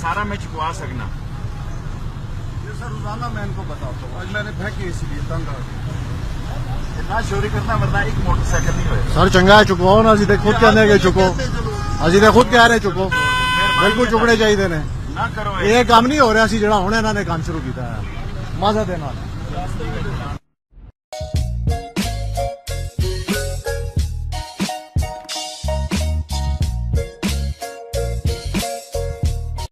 सारा मैं चुकवा सकना सर। रोजाना मैं इनको बताता हूँ, आज मैंने फेंकी इसलिए तंग आ गया। ना चोरी करना वरना एक मोटरसाइकिल नहीं होएगा सर चंगा है चुकवाओ ना, ਅਸੀਂ ਤੇ ਖੁਦ ਕਹਿੰਦੇ ਕਿ ਚੁੱਕੋ, ਅਸੀਂ ਤੇ ਖੁਦ ਕਹਿ ਰਹੇ ਚੁੱਕੋ, ਬਿਲਕੁਲ ਚੁੱਕਣੇ ਚਾਹੀਦੇ ਨੇ। ਨਾ ਕਰੋ ਇਹ ਕੰਮ ਨਹੀਂ ਹੋ ਰਿਹਾ ਸੀ ਜਿਹੜਾ ਹੁਣ ਇਹਨਾਂ ਨੇ ਕੰਮ ਸ਼ੁਰੂ ਕੀਤਾ ਹੈ ਮਜ਼ਾ ਦੇ ਨਾਲ।